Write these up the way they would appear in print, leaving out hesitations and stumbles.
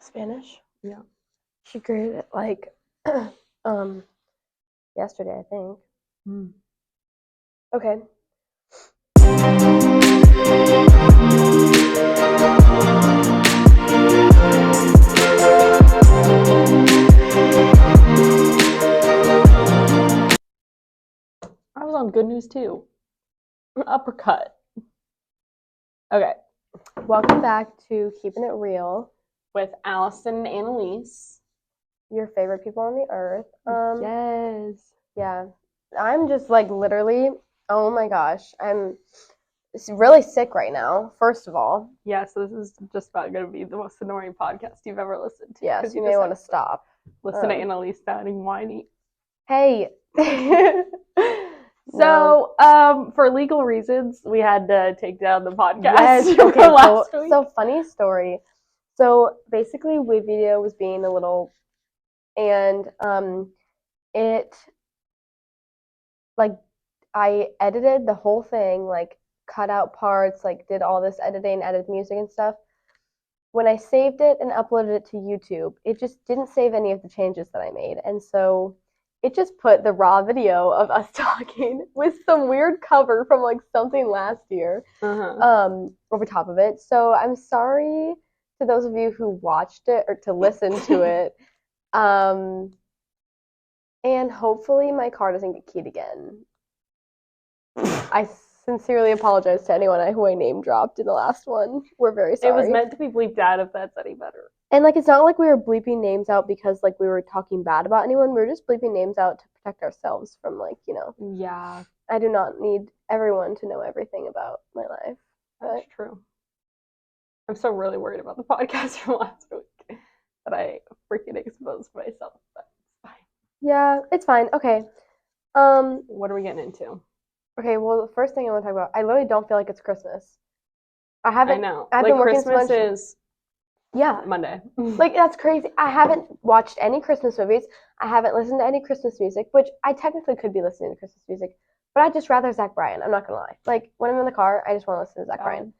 Spanish? Yeah. She graded it like yesterday, I think. Okay. I was on Good News too. Uppercut. Okay. Welcome back to Keeping It Real With Allison and Annalise. Your favorite people on the earth. Yes. Yeah. I'm just like literally, oh my gosh. I'm really sick right now, first of all. Yeah, so this is just about going to be the most annoying podcast you've ever listened to. Yes, you may want to stop. Listen to Annalise sounding whiny. Hey. So, for legal reasons, we had to take down the podcast. Yes, okay, last week. So funny story. So basically, WeVideo was being a little, and it, like, I edited the whole thing, like, cut out parts, like, did all this editing, added music and stuff. When I saved it and uploaded it to YouTube, it just didn't save any of the changes that I made, and so it just put the raw video of us talking with some weird cover from like something last year over top of it. So I'm sorry to those of you who watched it or to listen to it. And hopefully my car doesn't get keyed again. I sincerely apologize to anyone who I name dropped in the last one. We're very sorry. It was meant to be bleeped out if that's any better. And, like, it's not like we were bleeping names out because, like, we were talking bad about anyone. We were just bleeping names out to protect ourselves from, like, you know. Yeah. I do not need everyone to know everything about my life. That's true. I'm so really worried about the podcast from last week that I freaking exposed myself. But it's fine. Yeah, it's fine. Okay. What are we getting into? Okay, well, the first thing I want to talk about, I literally don't feel like it's Christmas. I know. I've been working Christmas so much. Is yeah. Monday. Like, that's crazy. I haven't watched any Christmas movies. I haven't listened to any Christmas music, which I technically could be listening to Christmas music, but I'd just rather Zach Bryan. I'm not going to lie. Like, when I'm in the car, I just want to listen to Zach Bryan.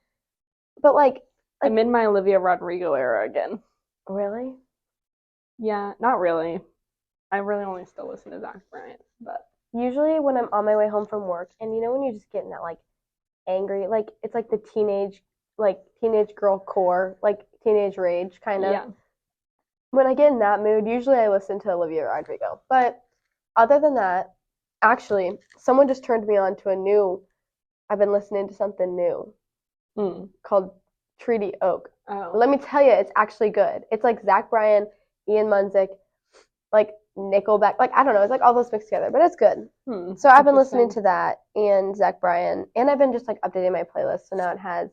But, like, I'm in my Olivia Rodrigo era again. Really? Yeah, not really. I really only still listen to Zach Bryan, but usually when I'm on my way home from work, and you know when you just get in that, like, angry, like, it's like the teenage girl core, like, teenage rage, kind of. Yeah. When I get in that mood, usually I listen to Olivia Rodrigo. But other than that, actually, someone just turned me on to I've been listening to something new called Treaty Oak. Oh. Let me tell you, it's actually good. It's like Zach Bryan, Ian Munsick, like Nickelback, like I don't know, it's like all those mixed together, but it's good. So I've been listening to that and Zach Bryan, and I've been just like updating my playlist, so now it has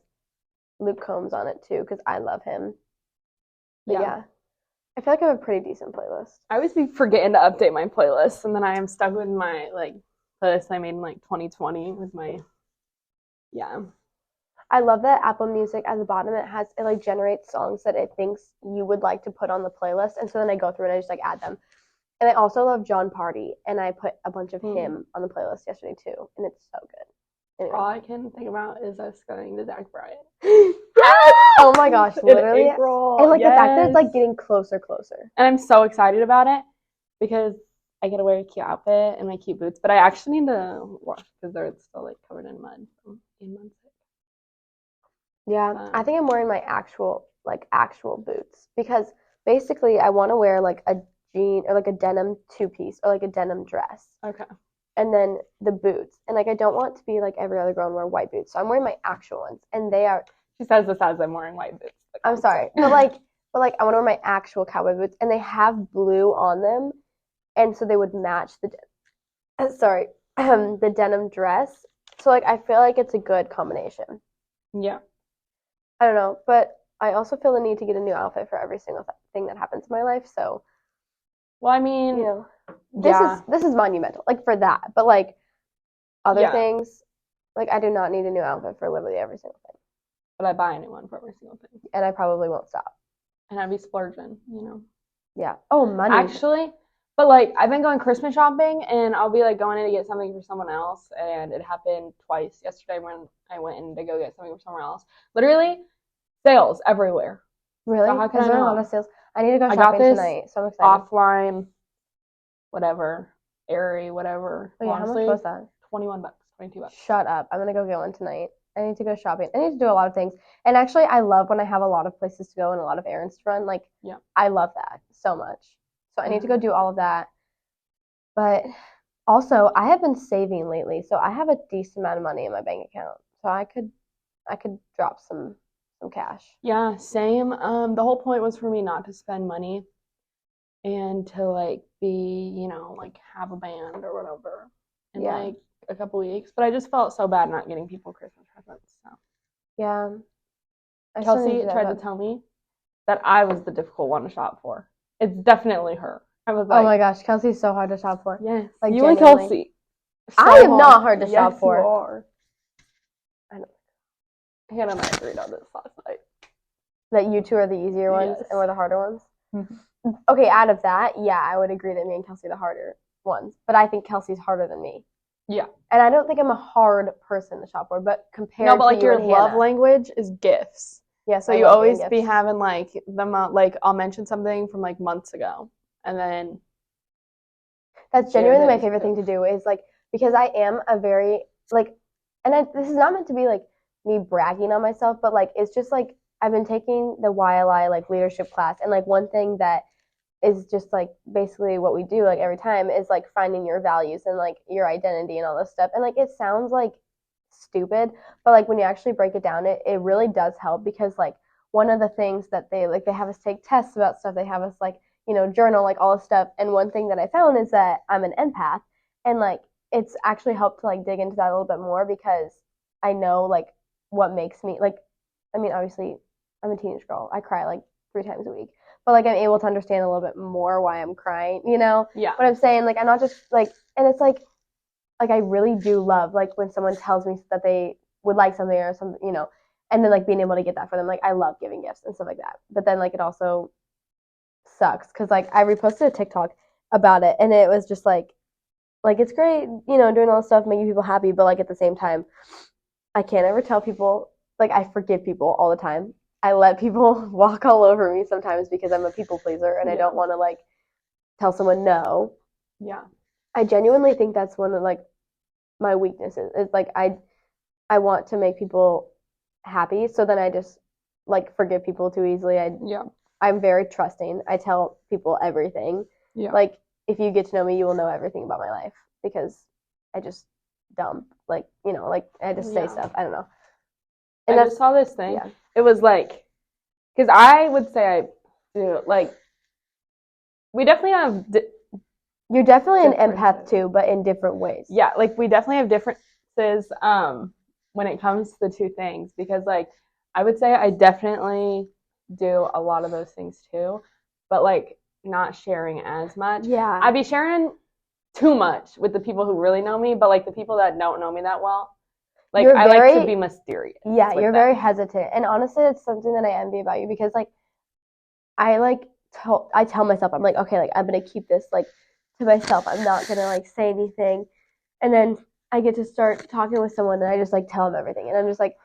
Luke Combs on it too, because I love him. But yeah, I feel like I have a pretty decent playlist. I always be forgetting to update my playlist, and then I am stuck with my like playlist I made in like 2020 with my I love that Apple Music at the bottom it like generates songs that it thinks you would like to put on the playlist, and so then I go through and I just like add them. And I also love John Party, and I put a bunch of him on the playlist yesterday too, and it's so good. Anyway. All I can think about is us going to Zach Bryan. Oh my gosh, literally. April, and like the fact that it's like getting closer. And I'm so excited about it because I get to wear a cute outfit and my cute boots, but I actually need to wash because they're still like covered in mud from 8 months. Yeah, I think I'm wearing my actual boots because basically I want to wear like a jean or like a denim two-piece or like a denim dress. Okay. And then the boots. And like I don't want to be like every other girl and wear white boots. So I'm wearing my actual ones. And they are She says this as I'm wearing white boots. I'm sorry. But I want to wear my actual cowboy boots and they have blue on them. And so they would match the denim dress. So like I feel like it's a good combination. Yeah. I don't know, but I also feel the need to get a new outfit for every single thing that happens in my life. So, well, I mean, you know, this is monumental, like for that. But like other things, like I do not need a new outfit for literally every single thing. But I buy a new one for every single thing, and I probably won't stop. And I'd be splurging, you know. Yeah. Oh, money. Actually, but like I've been going Christmas shopping, and I'll be like going in to get something for someone else, and it happened twice yesterday when I went in to go get something for someone else. Literally, sales everywhere. Really? So how can Is there a lot of sales? I need to go I got shopping this tonight, so I'm excited. offline, whatever, Aerie, whatever. Oh yeah, how much Honestly, was that? $21, $22. Shut up. I'm gonna go get one tonight. I need to go shopping. I need to do a lot of things. And actually, I love when I have a lot of places to go and a lot of errands to run. Like, Yeah. I love that so much. So I need to go 100%. do all of that. But also, I have been saving lately, so I have a decent amount of money in my bank account. So I could drop some cash. Yeah, same. The whole point was for me not to spend money and to like be, like have a band or whatever in Yeah. like a couple weeks. But I just felt so bad not getting people Christmas presents. So Yeah. I still need to Kelsey do that, tried to but tell me that I was the difficult one to shop for. It's definitely her. I was oh like, my gosh, Kelsey's so hard to shop for. yes, Like you and genuinely. Kelsey. I So am not hard to shop Yes, for. you are. I know. Hannah and I agreed on this last night. That you two are the easier ones Yes. and we're the harder ones. Mm-hmm. Okay, out of that, yeah, I would agree that me and Kelsey are the harder ones. But I think Kelsey's harder than me. Yeah. And I don't think I'm a hard person to shop for, but compared No, but like to you your and love Hannah, language is gifts. yes, So I you love always getting be gifts. having like like I'll mention something from like months ago, and then That's genuinely my favorite thing to do is like because I am a very like, and this is not meant to be like me bragging on myself, but like it's just like I've been taking the YLI like leadership class, and like one thing that is just like basically what we do like every time is like finding your values and like your identity and all this stuff. And like it sounds like stupid, but like when you actually break it down, it really does help because like one of the things that they have us take tests about stuff, they have us like, journal like all this stuff. And one thing that I found is that I'm an empath, and like it's actually helped to like dig into that a little bit more because I know like what makes me like, I mean, obviously I'm a teenage girl. I cry like 3 times a week, but like I'm able to understand a little bit more why I'm crying, Yeah. what I'm saying. Like I'm not just like, and it's like I really do love like when someone tells me that they would like something or something, and then like being able to get that for them. Like I love giving gifts and stuff like that. But then like it also sucks because like I reposted a TikTok about it, and it was just like it's great, doing all this stuff, making people happy, but like at the same time, I can't ever tell people. Like I forgive people all the time. I let people walk all over me sometimes because I'm a people pleaser and I don't want to like tell someone no. Yeah. I genuinely think that's one of like my weaknesses. Is like I want to make people happy, so then I just like forgive people too easily. I'm very trusting. I tell people everything. Yeah. Like if you get to know me, you will know everything about my life because I just dump like like I just say stuff. I don't know. And I just saw this thing. Yeah. It was like, because I would say I do like we definitely have. You're definitely an empath too, but in different ways. Yeah, like we definitely have differences when it comes to the two things because like I would say I definitely do a lot of those things too, but like not sharing as much. Yeah. I'd be sharing too much with the people who really know me, but like the people that don't know me that well, like I like to be mysterious. Yeah, you're very hesitant. And honestly, it's something that I envy about you because like I tell myself, I'm like, okay, like I'm gonna keep this like to myself. I'm not gonna like say anything. And then I get to start talking with someone and I just like tell them everything. And I'm just like,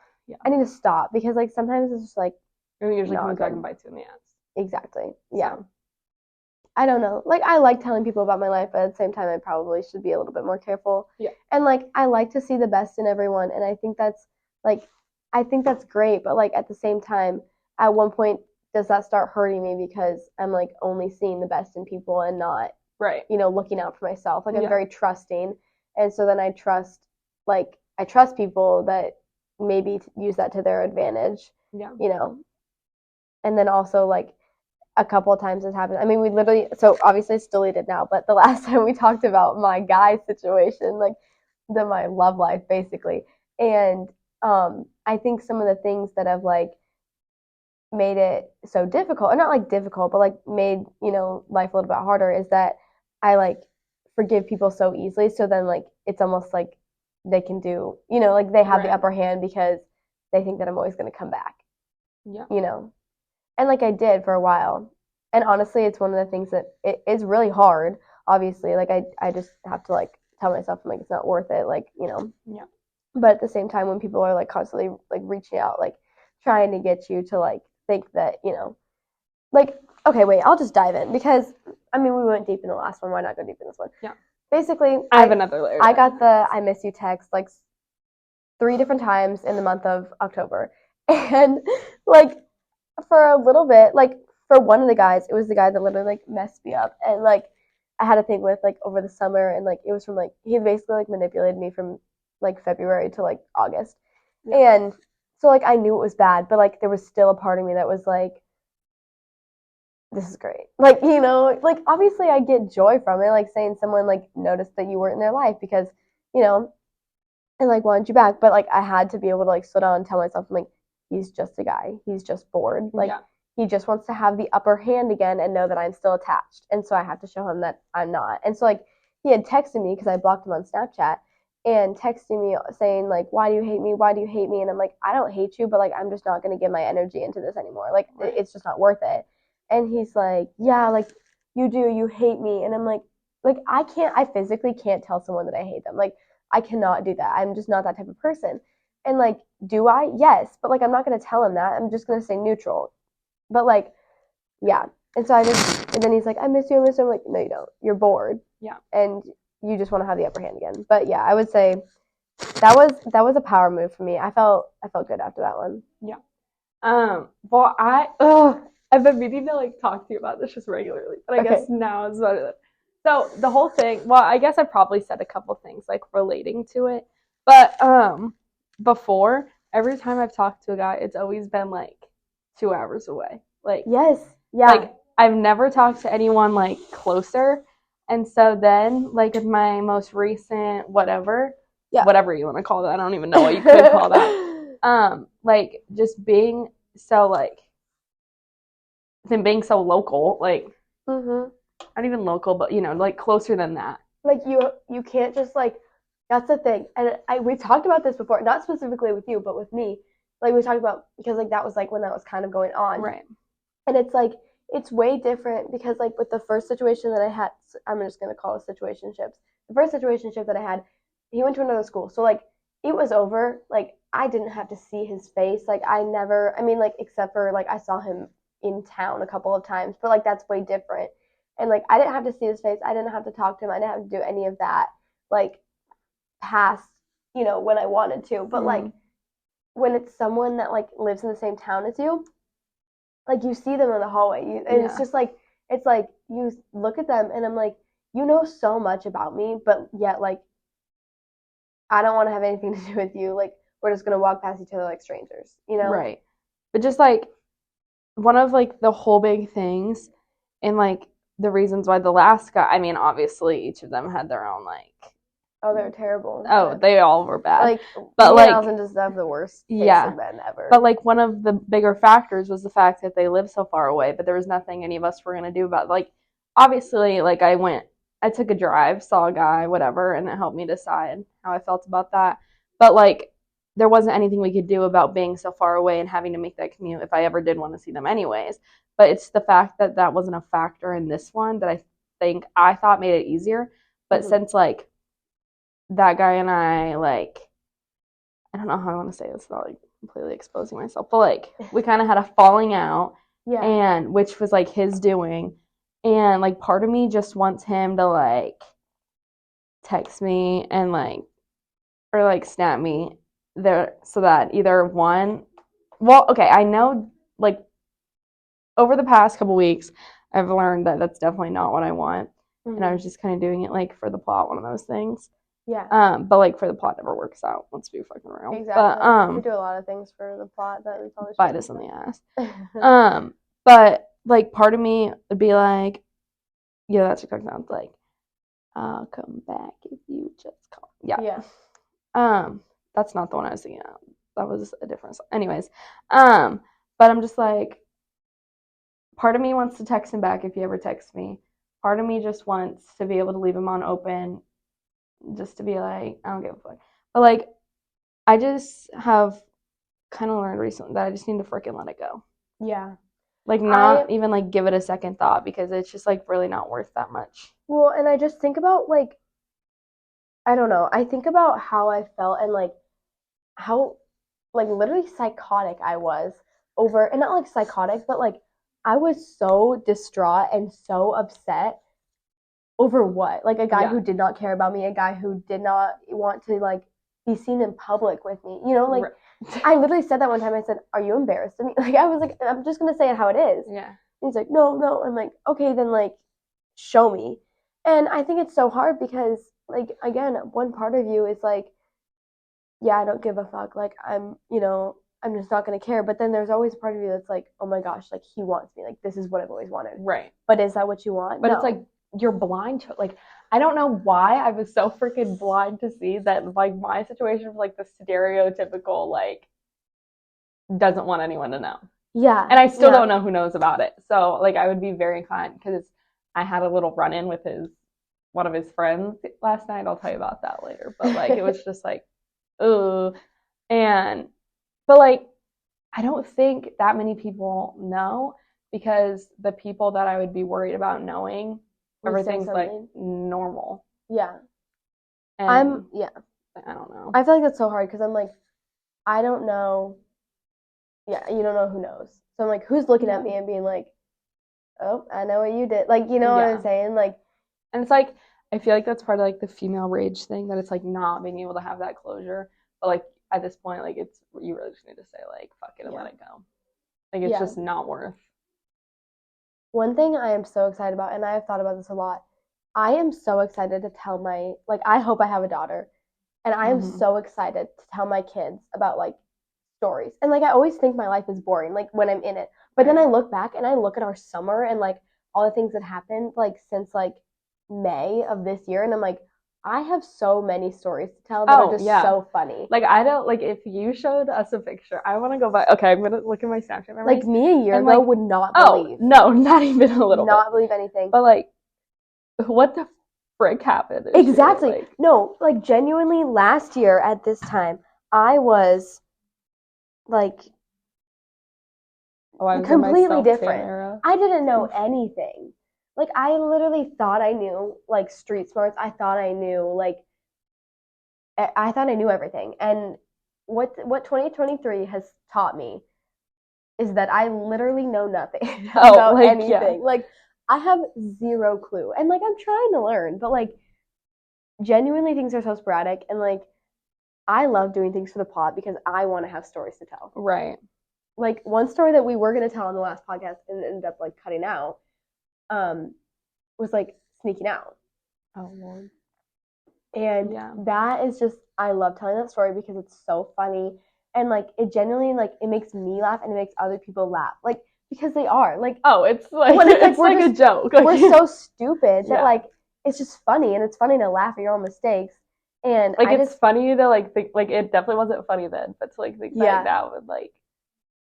I need to stop because like sometimes it's just like it usually comes back and bites you in the ass. Exactly. Yeah. So. I don't know. Like I like telling people about my life, but at the same time I probably should be a little bit more careful. Yeah. And like I like to see the best in everyone, and I think that's great, but like at the same time, at one point does that start hurting me because I'm like only seeing the best in people and not looking out for myself. Like I'm very trusting, and so then I trust people that maybe use that to their advantage. Yeah. And then also like a couple of times has happened. I mean, we literally, so obviously it's deleted now, but the last time we talked about my guy situation, like my love life basically. And I think some of the things that have like made it so difficult, or not like difficult, but like made, life a little bit harder is that I like forgive people so easily. So then like it's almost like they can do, like they have the upper hand because they think that I'm always going to come back. Yeah. And like I did for a while. And honestly, it's one of the things that it is really hard, obviously. Like I just have to like tell myself I'm like it's not worth it, like, Yeah. But at the same time when people are like constantly like reaching out, like trying to get you to like think that, like Okay, wait, I'll just dive in because I mean we went deep in the last one. Why not go deep in this one? Yeah. Basically, I have another layer. I got the I miss you text like 3 different times in the month of October. And like for a little bit, like for one of the guys, it was the guy that literally like messed me up and like I had a thing with like over the summer and like it was from like he basically like manipulated me from like February to like August. Yeah. And so like I knew it was bad, but like there was still a part of me that was like this is great. Like, you know, like obviously I get joy from it, like saying someone like noticed that you weren't in their life because, you know, and like wanted you back. But like I had to be able to like slow down and tell myself like he's just a guy. He's just bored. Like yeah. He just wants to have the upper hand again and know that I'm still attached. And so I have to show him that I'm not. And so like he had texted me because I blocked him on Snapchat and texting me saying like, why do you hate me? Why do you hate me? And I'm like, I don't hate you, but like I'm just not gonna give my energy into this anymore. Like right. It's just not worth it. And he's like, yeah, like you hate me. And I'm like I physically can't tell someone that I hate them. Like I cannot do that. I'm just not that type of person. And like, do I? Yes. But like, I'm not going to tell him that. I'm just going to stay neutral. But like, yeah. And so and then he's like, I miss you. I miss you. I'm like, no, you don't. You're bored. Yeah. And you just want to have the upper hand again. But yeah, I would say that was a power move for me. I felt good after that one. Yeah. Well, I've been meaning to like talk to you about this just regularly, but I guess now is about it. So the whole thing, well, I guess I probably said a couple things like relating to it, but before every time I've talked to a guy, it's always been like 2 hours away. Like yes, yeah. Like I've never talked to anyone like closer, and so then like with my most recent whatever you want to call that, I don't even know what you could call that. Like just being so like them being so local, like. Mm-hmm. Not even local, but you know, like closer than that. Like you can't just like that's the thing. And we've talked about this before, not specifically with you, but with me. Like we talked about because like that was like when that was kind of going on. Right. And it's like it's way different because like with the first situation that I had, I'm just gonna call it situationships. The first situationship that I had, he went to another school. So like it was over. Like I didn't have to see his face. Like I mean like except for like I saw him in town a couple of times, but like that's way different. And like I didn't have to see his face. I didn't have to talk to him. I didn't have to do any of that like past, you know, when I wanted to. But like when it's someone that like lives in the same town as you, like you see them in the hallway. And it's just like it's like you look at them and I'm like, you know so much about me, but yet like I don't want to have anything to do with you. Like we're just gonna walk past each other like strangers, you know? Right. But just like one of like the whole big things and like the reasons why the last guy, I mean, obviously each of them had their own like. Oh, they were terrible. Oh, they all were bad. Like, but like, Allison just have the worst case of men ever. But like one of the bigger factors was the fact that they lived so far away, but there was nothing any of us were gonna do about it. Like, obviously, like I took a drive, saw a guy, whatever, and it helped me decide how I felt about that. But like, there wasn't anything we could do about being so far away and having to make that commute if I ever did want to see them anyways. But it's the fact that that wasn't a factor in this one that I thought made it easier. But since like that guy and I like, I don't know how I want to say this without like completely exposing myself, but like we kind of had a falling out, and which was like his doing, and like part of me just wants him to like text me and like or like snap me there so that either one, well, okay, I know like over the past couple weeks, I've learned that that's definitely not what I want. And I was just kind of doing it like for the plot, one of those things. Yeah. But like for the plot never works out. Let's be fucking real. Exactly. But we do a lot of things for the plot that we probably should bite us in the ass. But like part of me would be like, yeah, that TikTok sounds like, I'll come back if you just call. Yeah. That's not the one I was thinking of. That was a different song. Anyways, but I'm just like, part of me wants to text him back if he ever texts me. Part of me just wants to be able to leave him on open, just to be like, I don't give a fuck. But like, I just have kind of learned recently that I just need to freaking let it go. Yeah. Like not even like give it a second thought because it's just like really not worth that much. Well, and I just think about like, I don't know. I think about how I felt and like how like literally psychotic I was over, and not like psychotic, but like I was so distraught and so upset over what? Like a guy Yeah. who did not care about me, a guy who did not want to like be seen in public with me. You know, like Right. I literally said that one time. I said, "Are you embarrassed of me?" Like I was like, "I'm just gonna say it how it is." Yeah. And he's like, "No, no." I'm like, "Okay, then like show me." And I think it's so hard because like again, one part of you is like, "Yeah, I don't give a fuck." Like I'm just not gonna care. But then there's always a part of you that's like, "Oh my gosh, like he wants me. Like this is what I've always wanted." Right. But is that what you want? But No. it's like you're blind to like I don't know why I was so freaking blind to see that like my situation was like the stereotypical like doesn't want anyone to know. Yeah. And I still yeah. don't know who knows about it. So like I would be very kind because I had a little run in with one of his friends last night. I'll tell you about that later. But like it was just like, ooh. But like I don't think that many people know because the people that I would be worried about knowing, everything's like normal. Yeah. And yeah. I don't know. I feel like that's so hard because I'm like, I don't know. Yeah, you don't know who knows. So I'm like, who's looking at me and being like, oh, I know what you did. Like, you know what I'm saying? Like, and it's like, I feel like that's part of like the female rage thing that it's like not being able to have that closure. But like at this point, like it's, you really just need to say like, fuck it and let it go. Like it's just not worth. One thing I am so excited about, and I have thought about this a lot, I am so excited to tell I hope I have a daughter. And I am so excited to tell my kids about like stories. And like I always think my life is boring, like when I'm in it. But then I look back and I look at our summer and like all the things that happened like since like May of this year, and I'm like, I have so many stories to tell that are just so funny. Like I don't like if you showed us a picture, I want to go back. Okay, I'm gonna look at my Snapchat memories. Like me a year ago would not believe. No, not even a little. Not believe anything. But like, what the frick happened? Exactly. Like, no, like genuinely, last year at this time, I was like completely different. I didn't know anything. Like I literally thought I knew like street smarts. I thought I knew everything. And what 2023 has taught me is that I literally know nothing about anything. Yeah. Like I have zero clue. And like I'm trying to learn, but like genuinely things are so sporadic, and like I love doing things for the plot because I want to have stories to tell. Right. Like one story that we were going to tell on the last podcast and ended up like cutting out was like sneaking out. Oh Lord. And that is just, I love telling that story because it's so funny, and like it genuinely like it makes me laugh and it makes other people laugh, like because they are like, oh, it's like it's like a joke. We're so stupid that like it's just funny, and it's funny to laugh at your own mistakes. And like it's funny to like think, like it definitely wasn't funny then, but to like think that now and like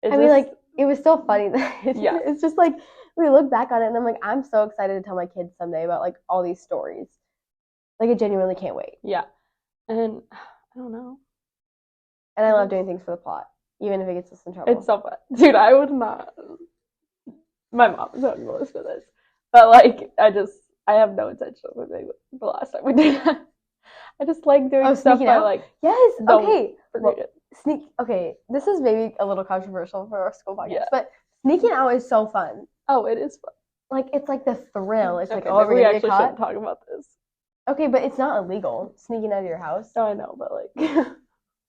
I mean like it was still funny then. It's just like we look back on it and I'm like, I'm so excited to tell my kids someday about like all these stories. Like I genuinely can't wait. Yeah. And I don't know. And I love doing things for the plot, even if it gets us in trouble. It's so fun. Dude, I would not. My mom is not going to listen to this. But like I have no intention of doing it the last time we did that. I just like doing stuff by like okay. Okay, this is maybe a little controversial for our school podcast, but sneaking out is so fun. Oh, it is fun. Like it's like the thrill. It's like, oh, we actually shouldn't talk about this. Okay, but it's not illegal sneaking out of your house. Oh, I know, but like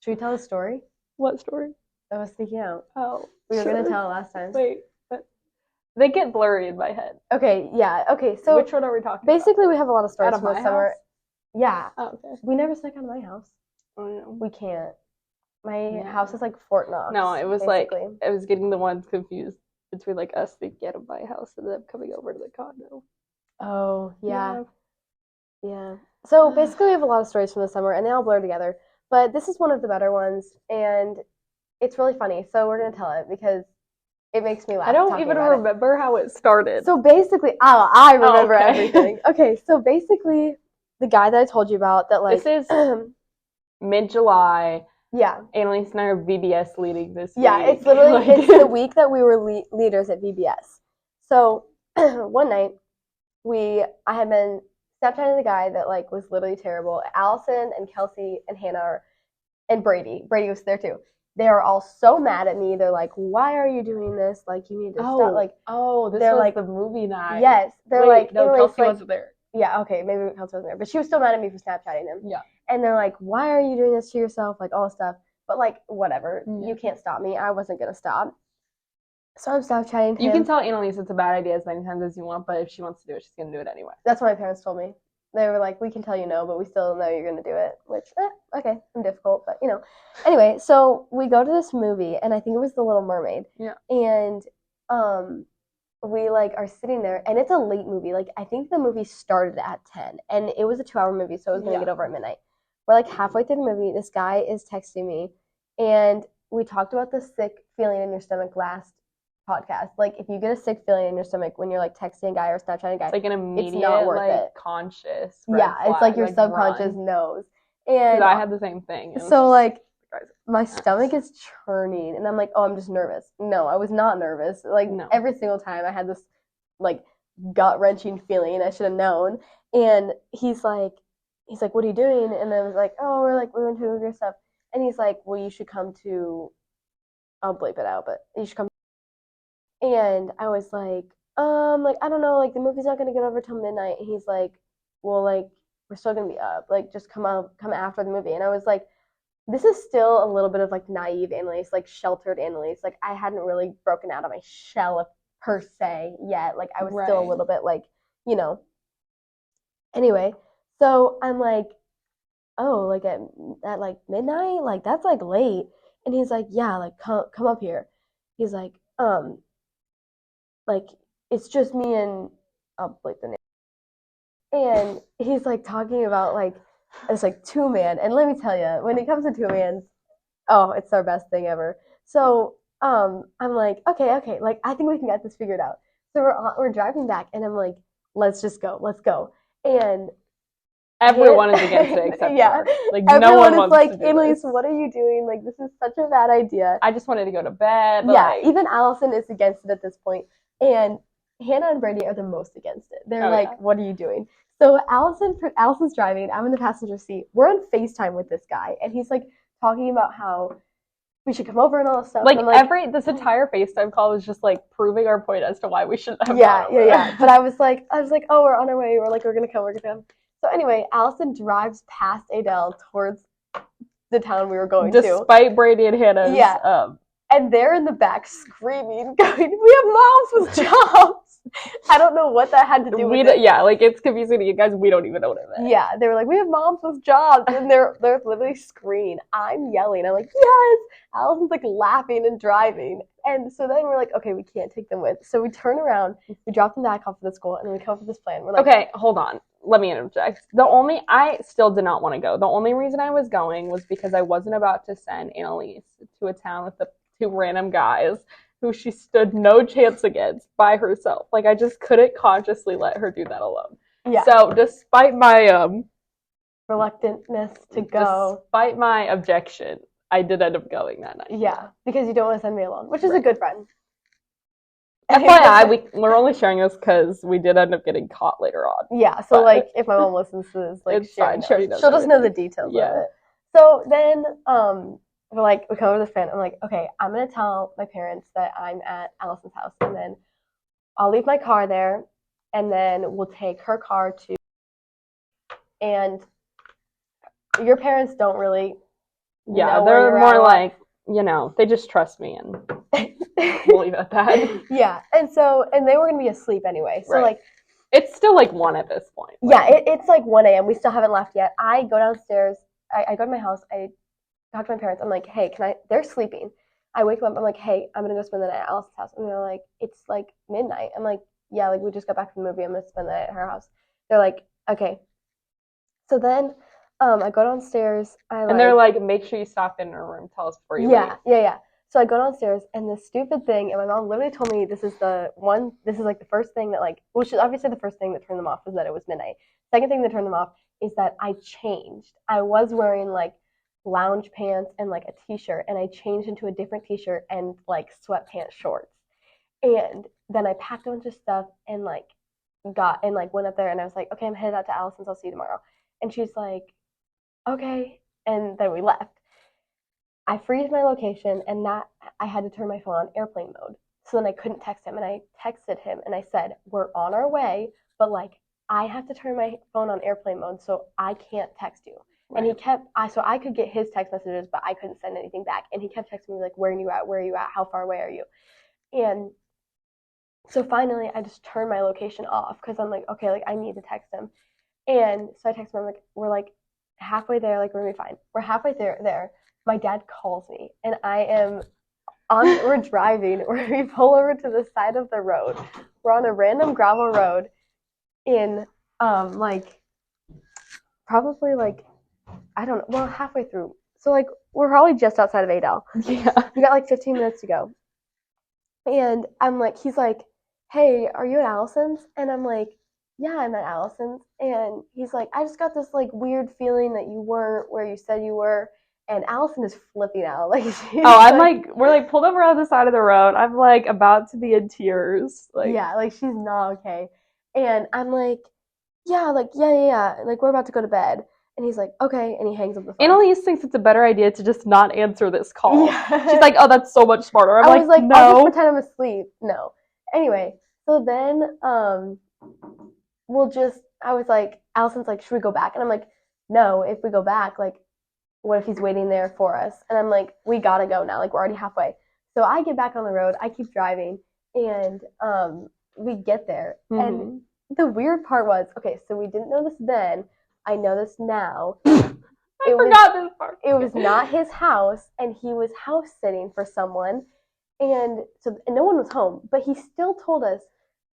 should we tell a story? What story? I was sneaking out. Oh, we were gonna tell it last time. Wait, but they get blurry in my head. Okay, yeah. Okay, so which one are we talking about? Basically, we have a lot of stories from the summer. House? Yeah. Oh, okay. We never snuck out of my house. Oh, no. We can't. My house is like Fort Knox. No, it was basically. Like I was getting the ones confused between like us thinking out of my house and them coming over to the condo. Oh yeah. So basically, we have a lot of stories from the summer, and they all blur together. But this is one of the better ones, and it's really funny. So we're gonna tell it because it makes me laugh. I don't even remember how it started. So basically, I remember everything. Okay, so basically, the guy that I told you about that like this is mid-July. Yeah. Annalise and I are VBS leading this week. Yeah, it's literally it's the week that we were leaders at VBS. So one night I had been Snapchatting the guy that like was literally terrible. Allison and Kelsey and Hannah and Brady was there too. they're all so mad at me. They're like, why are you doing this? Like, you need to stop. Like, this was like the movie night. Yes. They're like, no, Kelsey wasn't there. Yeah, okay, maybe Kelsey wasn't there. But she was still mad at me for Snapchatting them. Yeah. And they're like, why are you doing this to yourself? Like, all this stuff. But, like, whatever. Yeah. You can't stop me. I wasn't going to stop. So I'm Snapchatting him. You can tell Annalise it's a bad idea as many times as you want, but if she wants to do it, she's going to do it anyway. That's what my parents told me. They were like, we can tell you no, but we still know you're going to do it. Which, okay, I'm difficult, but, you know. Anyway, so we go to this movie, and I think it was The Little Mermaid. Yeah. And we, like, are sitting there, and it's a late movie. Like, I think the movie started at 10, and it was a 2-hour movie, so it was going to get over at midnight. We're, like, halfway through the movie. This guy is texting me, and we talked about the sick feeling in your stomach last podcast. Like, if you get a sick feeling in your stomach when you're, like, texting a guy or Snapchatting a guy, it's like an immediate, it's not worth it. Conscious it's like your subconscious knows. And I had the same thing. So, like, my stomach is churning, and I'm like, oh, I'm just nervous. No, I was not nervous. Like, every single time I had this, like, gut-wrenching feeling. I should have known. And he's like, what are you doing? And I was like, oh, we went to go get stuff. And he's like, well, you should come to, I'll bleep it out, but you should come. And I was like, I don't know, like, the movie's not going to get over till midnight. And he's like, well, like, we're still going to be up. Like, just come after the movie. And I was like, this is still a little bit of, like, naive Annalise, like, sheltered Annalise. Like, I hadn't really broken out of my shell per se yet. Like, I was still a little bit, like, you know. Anyway, so I'm like, oh, like, at like, midnight? Like, that's, like, late. And he's like, yeah, like, come up here. He's like, like, it's just me and, I'll bleep the name. And he's, like, talking about, like, it's, like, 2-man. And let me tell you, when it comes to 2-mans, oh, it's our best thing ever. So, I'm like, okay, like, I think we can get this figured out. So we're driving back, and I'm like, let's just go. And everyone is against it except for, like, everyone no one is wants like, to do Annalise, this. What are you doing? Like, this is such a bad idea. I just wanted to go to bed. Yeah, like, even Allison is against it at this point. And Hannah and Brady are the most against it. They're like, what are you doing? So Allison's driving. I'm in the passenger seat. We're on FaceTime with this guy, and he's, like, talking about how we should come over and all this stuff. Like, this entire FaceTime call was just, like, proving our point as to why we shouldn't have Yeah. But I was like, oh, we're on our way. We're gonna come. So anyway, Allison drives past Adele towards the town we were going to. Despite Brady and Hannah's. Yeah. And they're in the back screaming, going, we have moms with jobs. I don't know what that had to do with it. Yeah, like, it's confusing to you guys. We don't even know what it meant. Yeah, they were like, we have moms with jobs. And they're literally screaming. I'm yelling. I'm like, yes. Allison's, like, laughing and driving. And so then we're like, okay, we can't take them with. So we turn around, we drop them back off to the school, and we come up with this plan. We're like, okay, hold on. Let me interject. I still did not want to go. The only reason I was going was because I wasn't about to send Annalise to a town with the 2 random guys who she stood no chance against by herself. Like, I just couldn't consciously let her do that alone. Yeah. So despite my reluctantness to go, despite my objection, I did end up going that night. Yeah, because you don't want to send me alone, which is a good friend. FYI, we're only sharing this because we did end up getting caught later on. Yeah, so, like, if my mom listens to this, like, it's fine. She'll just know the details of it. So then, we come over to this plan. I'm like, okay, I'm gonna tell my parents that I'm at Allison's house, and then I'll leave my car there, and then we'll take her car to. And your parents don't really. Yeah, they're more like, you know, they just trust me, and we'll leave it at that. Yeah, and they were gonna be asleep anyway, so like. It's still like 1 at this point. Yeah, it's like 1 a.m. We still haven't left yet. I go downstairs. I go to my house. I talk to my parents. I'm like, hey, they're sleeping. I wake them up. I'm like, hey, I'm going to go spend the night at Allison's house. And they're like, it's like midnight. I'm like, yeah, like, we just got back from the movie. I'm going to spend the night at her house. They're like, okay. So then I go downstairs. And they're like, make sure you stop in her room. Tell us before you leave. Yeah. So I go downstairs, and the stupid thing, and my mom literally told me this is like the first thing that, like, well, obviously the first thing that turned them off was that it was midnight. Second thing that turned them off is that I changed. I was wearing, like, lounge pants and, like, a t-shirt, and I changed into a different t-shirt and, like, sweatpants shorts. And then I packed a bunch of stuff and, like, went up there, and I was like, okay, I'm headed out to Allison's. I'll see you tomorrow. And she's like, okay. And then we left. I freeze my location, and that I had to turn my phone on airplane mode. So then I couldn't text him, and I texted him, and I said, "We're on our way, but like I have to turn my phone on airplane mode, so I can't text you." Right. And he kept, so I could get his text messages, but I couldn't send anything back. And he kept texting me like, "Where are you at? Where are you at? How far away are you?" And so finally, I just turned my location off because I'm like, okay, like I need to text him. And so I text him, I'm like, we're like halfway there, like we're gonna be fine. We're halfway there. My dad calls me, and we're driving, we pull over to the side of the road. We're on a random gravel road in, like, probably like, I don't know, well, halfway through. So like, we're probably just outside of Adel. Yeah. We got like 15 minutes to go. And I'm like, he's like, "Hey, are you at Allison's?" And I'm like, "Yeah, I'm at Allison's." And he's like, "I just got this like weird feeling that you weren't where you said you were." And Allison is flipping out. Like, I'm like, we're like pulled over on the side of the road. I'm like about to be in tears. Like, yeah, like she's not okay. And I'm like, yeah, like we're about to go to bed. And he's like, "Okay," and he hangs up the phone. Annalise thinks it's a better idea to just not answer this call. Yeah. She's like, "Oh, that's so much smarter." I was like, no. I'll just pretend I'm asleep. No. Anyway, so then I was like, Allison's like, "Should we go back?" And I'm like, "No, if we go back, like, what if he's waiting there for us?" And I'm like, "We gotta go now, like we're already halfway." So I get back on the road, I keep driving, and we get there. Mm-hmm. And the weird part was, okay, so we didn't know this then, I know this now. I forgot this part. It was not his house, and he was house sitting for someone, and no one was home, but he still told us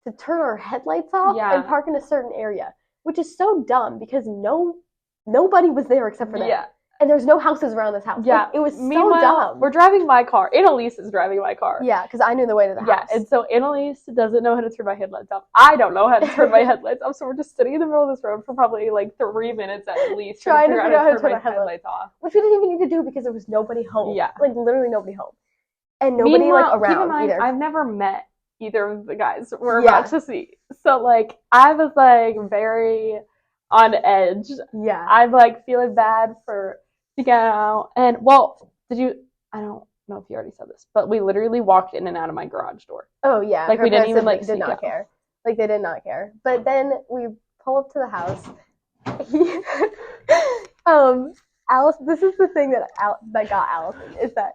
to turn our headlights off and park in a certain area, which is so dumb because nobody was there except for them. Yeah. And there's no houses around this house. Yeah. Like, it was so dumb. We're driving my car. Annalise is driving my car. Yeah, because I knew the way to the house. Yeah, and so Annalise doesn't know how to turn my headlights off. I don't know how to turn my headlights off, so we're just sitting in the middle of this road for probably like 3 minutes at least trying to figure out how to turn my headlights off. Which we didn't even need to do because there was nobody home. Yeah. Like, literally nobody home. And nobody, like, around keep in mind, either. I've never met either of the guys we're about to see. So, like, I was, like, very on edge. Yeah. I'm, like, feeling bad for to get out. And, well, I don't know if you already said this, but we literally walked in and out of my garage door. Oh, yeah. Like, we didn't even, like, did not care. Like, they did not care. But then we pull up to the house. Allison, this is the thing that got Allison, is that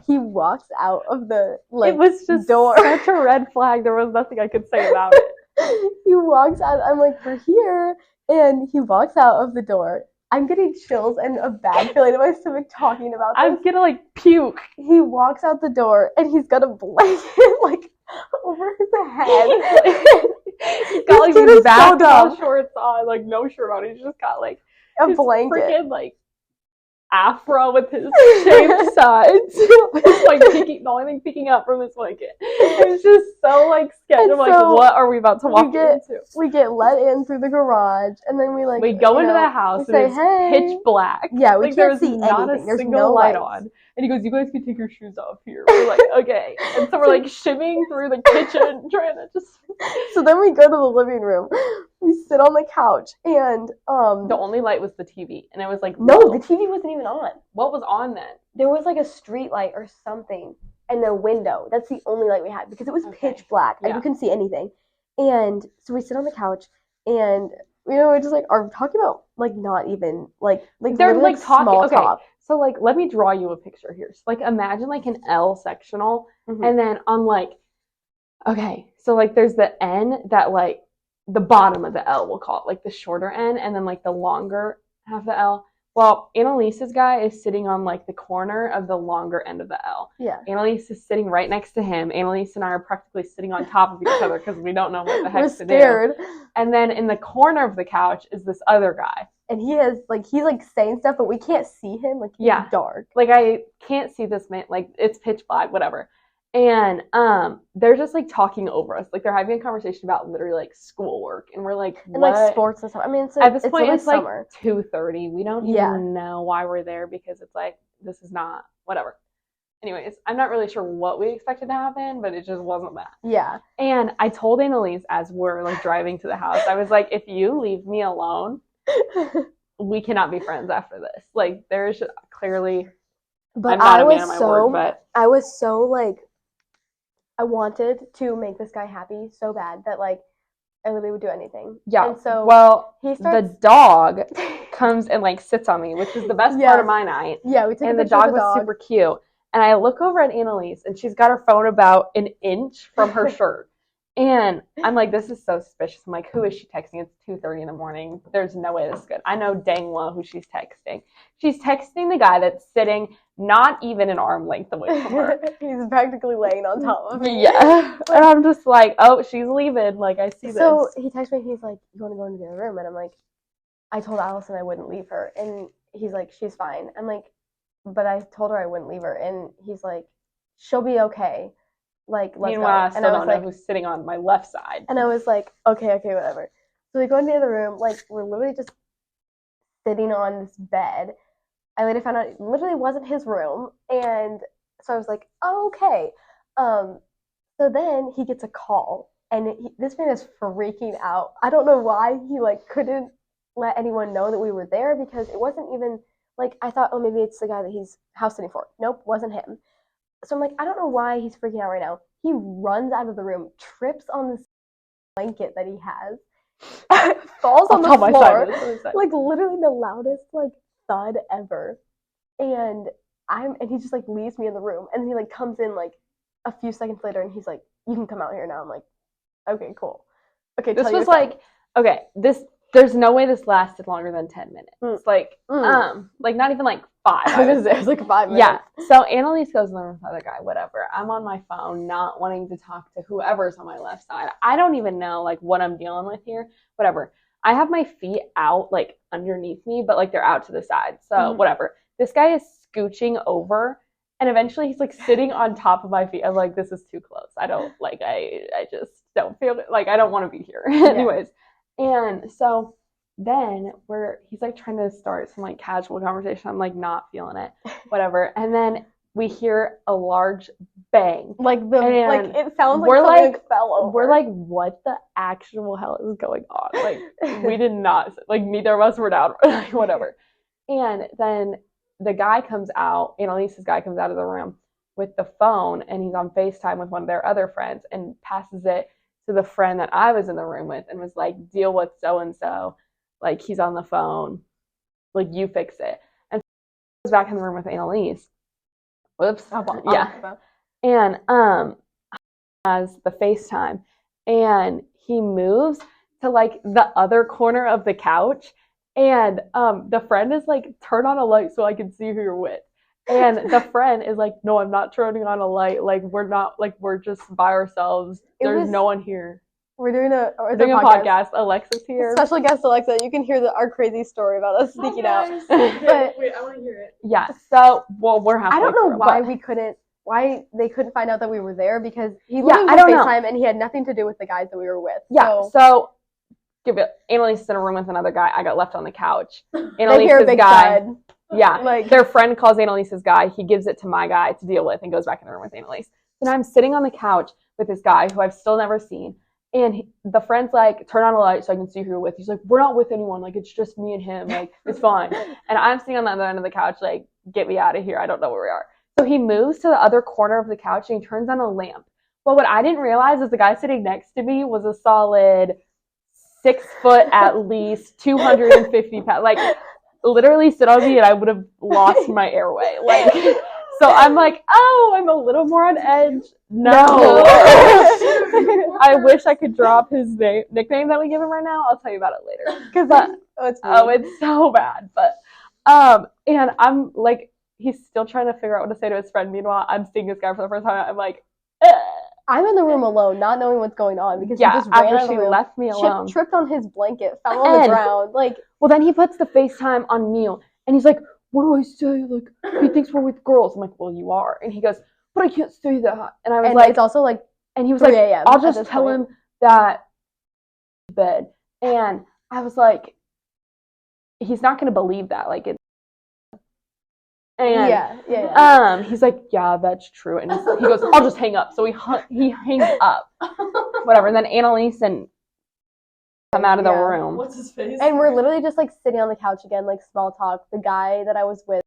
he walks out of the, like, it was just door. Such a red flag. There was nothing I could say about it. He walks out. I'm like, "We're here." And he walks out of the door. I'm getting chills and a bad feeling in my stomach talking about this. I'm gonna, like, puke. He walks out the door, and he's got a blanket, like, over his head. He's got, like, these basketball shorts on, like, no shirt on. He's just got, like, a blanket. Freaking, like, afro with his shaved sides. It's like the only thing peeking up from his blanket. It was just so, like, sketchy. I'm like, what are we about to walk into? We get let in through the garage, and then we go into the house, and it's pitch black. Yeah, we can't see anything. There's no light on. And he goes, "You guys can take your shoes off here." We're like, okay. And so we're, like, shimmying through the kitchen, trying to just... So then we go to the living room. We sit on the couch, and the only light was the TV, and it was like, no, the TV wasn't even on. What was on then? There was, like, a street light or something, and the window. That's the only light we had because it was pitch black and you couldn't see anything. And so we sit on the couch, and we're just like, are we talking about, like, not even like they're like talking small talk. So, like, let me draw you a picture here. So, like, imagine, like, an L sectional, and then on, like, okay, so, like, there's the N that, like, the bottom of the L, we'll call it, like, the shorter N, and then, like, the longer half of the L. Well, Annalise's guy is sitting on, like, the corner of the longer end of the L. Yeah. Annalise is sitting right next to him. Annalise and I are practically sitting on top of each other because we don't know what the heck to do. And then in the corner of the couch is this other guy. And he's saying stuff, but we can't see him. Like, he's dark. Like, I can't see this man. Like, it's pitch black, whatever. And they're just, like, talking over us. Like, they're having a conversation about literally, like, schoolwork. And we're like, what? And, like, sports and stuff. I mean, at this point, it's like 2:30. We don't even know why we're there because it's like, this is not, whatever. Anyways, I'm not really sure what we expected to happen, but it just wasn't that. Yeah. And I told Annalise as we're, like, driving to the house, I was like, if you leave me alone, we cannot be friends after this. Like, there's clearly But I'm not a man of my word, but I was so like, I wanted to make this guy happy so bad that like I literally would do anything. yeah. And so well, he starts. the dog comes and like sits on me, which is the best part of my night. Yeah, we took and a the picture dog of the was dog. super cute. And I look over at Annalise, and she's got her phone about an inch from her shirt. And I'm like, this is so suspicious. I'm like, who is she texting? It's 2:30 in the morning. There's no way this is good. I know dang well who she's texting. She's texting the guy that's sitting not even an arm length away from her. He's practically laying on top of me. Yeah. And I'm just like, oh, she's leaving. Like, I see this. So he texts me, he's like, you want to go into the other room? And I'm like, I told Allison I wouldn't leave her. And he's like, she's fine. I'm like, but I told her I wouldn't leave her. And he's like, she'll be okay. Like, let's Meanwhile, go. I still don't know who's sitting on my left side. And I was like, okay, whatever. So we go into the other room. Like, we're literally just sitting on this bed. I later found out it literally wasn't his room. And so I was like, oh, okay. So then he gets a call. And this man is freaking out. I don't know why he, like, couldn't let anyone know that we were there because it wasn't even, like, I thought, oh, maybe it's the guy that he's house sitting for. Nope, wasn't him. So I'm like, I don't know why he's freaking out right now. He runs out of the room, trips on this blanket that he has, falls on the floor, like literally the loudest like thud ever. And he just like leaves me in the room, and he like comes in like a few seconds later, and he's like, "You can come out here now." I'm like, "Okay, cool." Okay, this was like, okay, there's no way this lasted longer than 10 minutes. Like not even like 5. It was like 5 minutes. Yeah. So Annalise goes in the room with the other guy, whatever. I'm on my phone, not wanting to talk to whoever's on my left side. I don't even know like what I'm dealing with here. Whatever. I have my feet out like underneath me, but like they're out to the side. So whatever. This guy is scooching over, and eventually he's like sitting on top of my feet. I'm like, this is too close. I don't like I just don't feel like I don't want to be here. Anyways. And so then he's like trying to start some like casual conversation. I'm like not feeling it, whatever. And then we hear a large bang. Like it sounds like something fell over. We're like, what the actual hell is going on? Like we did not, like neither of us were down, whatever. And then the guy comes out, Annalise's guy comes out of the room with the phone, and he's on FaceTime with one of their other friends and passes it to the friend that I was in the room with and was like, deal with so-and-so. Like, he's on the phone. Like, you fix it. And so I was back in the room with Annalise. Whoops. Yeah. And has the FaceTime. And he moves to, like, the other corner of the couch. And the friend is like, turn on a light so I can see who you're with. And the friend is like, no, I'm not turning on a light. Like, we're just by ourselves. There's no one here. We're doing a podcast. Alexa's here. Special guest Alexa. You can hear our crazy story about us sneaking out. But wait, I want to hear it. Yeah. So, we're halfway. I don't know why they couldn't find out that we were there because he literally was FaceTime and he had nothing to do with the guys that we were with. Yeah. So Annalise is in a room with another guy. I got left on the couch. Annalise's guy. Thud. Yeah, like their friend calls Annalise's guy. He gives it to my guy to deal with and goes back in the room with Annalise. And I'm sitting on the couch with this guy who I've still never seen. And the friend's like, turn on a light so I can see who you're with. He's like, we're not with anyone. Like, it's just me and him. Like, it's fine. And I'm sitting on the other end of the couch like, get me out of here. I don't know where we are. So he moves to the other corner of the couch and he turns on a lamp. Well, what I didn't realize is the guy sitting next to me was a solid 6 foot at least, 250 pounds. Like, literally sit on me and I would have lost my airway. Like, so I'm like, oh, I'm a little more on edge. No. I wish I could drop his nickname that we give him right now. I'll tell you about it later. It's so bad. But and I'm like, he's still trying to figure out what to say to his friend. Meanwhile, I'm seeing this guy for the first time. I'm like, I'm in the room alone, not knowing what's going on because he just ran out of the room, left me alone, tripped on his blanket, fell on the ground. Like, well, then he puts the FaceTime on mute, and he's like, "What do I say? Like, he thinks we're with girls." I'm like, "Well, you are." And he goes, "But I can't say that." And I was like, "It's also like," and he was like, "I'll just tell him that bed." And I was like, "He's not going to believe that." Like it. And he's like, yeah, that's true. And he goes, I'll just hang up. So he hangs up. Whatever. And then Annalise and come out of the room. What's his face? And we're literally just like sitting on the couch again, like small talk. The guy that I was with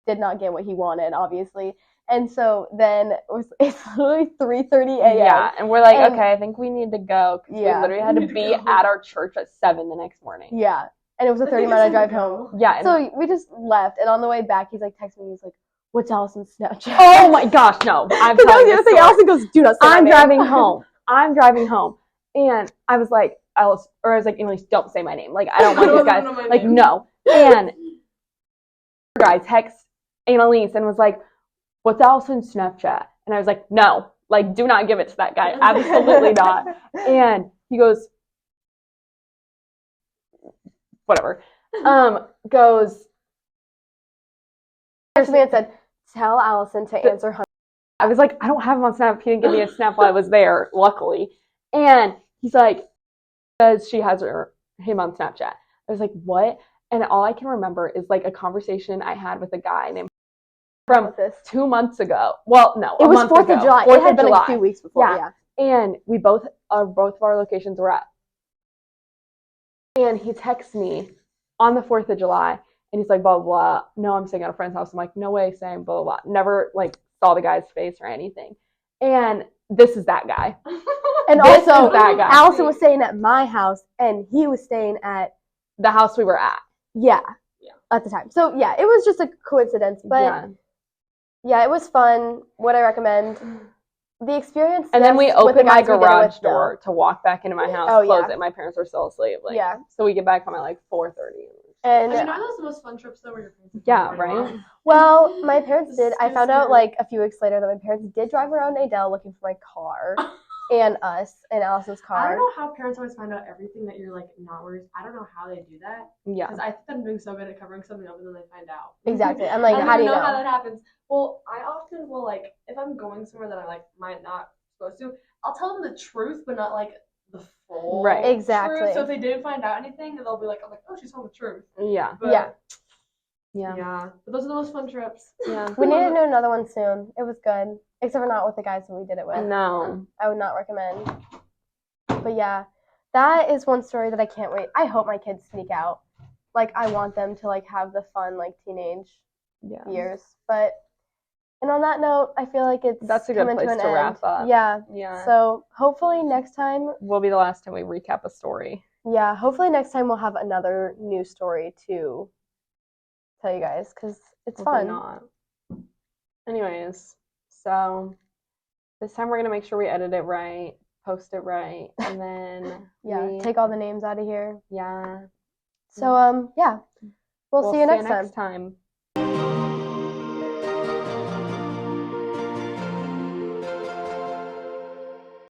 did not get what he wanted, obviously. And so then it's literally 3:30 a.m. Yeah, and we're like, okay, I think we need to go. Because we literally had to be at our church at 7 the next morning. Yeah, and it was a 30-minute drive home. Yeah. So we just left, and on the way back, he's like texting me. He's like, "What's Allison's Snapchat?" Oh my gosh, no! I'm Because that was the other thing. Allison goes, "Do not say my name." I'm driving home, and I was like, Annalise, don't say my name. Like, I don't want these guys. Like, no. And guy texts Annalise and was like, "What's Allison's Snapchat?" And I was like, "No, like, do not give it to that guy. Absolutely not." And he goes, whatever. Goes. Texted me and said, "Tell Allison to answer Hunter." I was like, I don't have him on Snap. He didn't give me a Snap while I was there, luckily. And he's like, says she has him on Snapchat. I was like, what? And all I can remember is like a conversation I had with a guy named from 2 months ago. Well, no, it was 4th of July. It had been like a few weeks before. Yeah. And we both of our locations were at. And he texts me on the 4th of July, and he's like, blah, blah, blah. No, I'm staying at a friend's house. I'm like, no way, same, blah, blah, blah. Never, like, saw the guy's face or anything. And this is that guy. And also, that guy. Allison was staying at my house, and he was staying at the house we were at. Yeah. At the time. So, yeah, it was just a coincidence. But, yeah, it was fun. Would I recommend? The experience. And then we opened my garage door to walk back into my house, close it. My parents were still asleep. Like, so we get back home at like 4:30. And are those the most fun trips though, where your parents? Right. Well, my parents did. I found out like a few weeks later that my parents did drive around Adele looking for my car, and us and Allison's car. I don't know how parents always find out everything that you're like not worried. I don't know how they do that. Yeah. Because I think I'm doing so good at covering something up and then they find out. Exactly. I'm like, how do you know how that happens? Well, I often will like if I'm going somewhere that I like might not supposed to, I'll tell them the truth, but not like the full exactly truth. So if they didn't find out anything, they'll be like, I'm like, oh, she's telling the truth. Yeah. But, yeah. But those are the most fun trips. Yeah. We need to do another one soon. It was good. Except for not with the guys that we did it with. No. I would not recommend. But yeah, that is one story that I can't wait. I hope my kids sneak out. Like, I want them to like have the fun like teenage years. But and on that note, I feel like that's a good place to wrap up. Yeah. Yeah. So hopefully next time will be the last time we recap a story. Yeah. Hopefully next time we'll have another new story to tell you guys because it's fun. Not. Anyways, so this time we're gonna make sure we edit it right, post it right, and then take all the names out of here. Yeah. So yeah, we'll see you next time.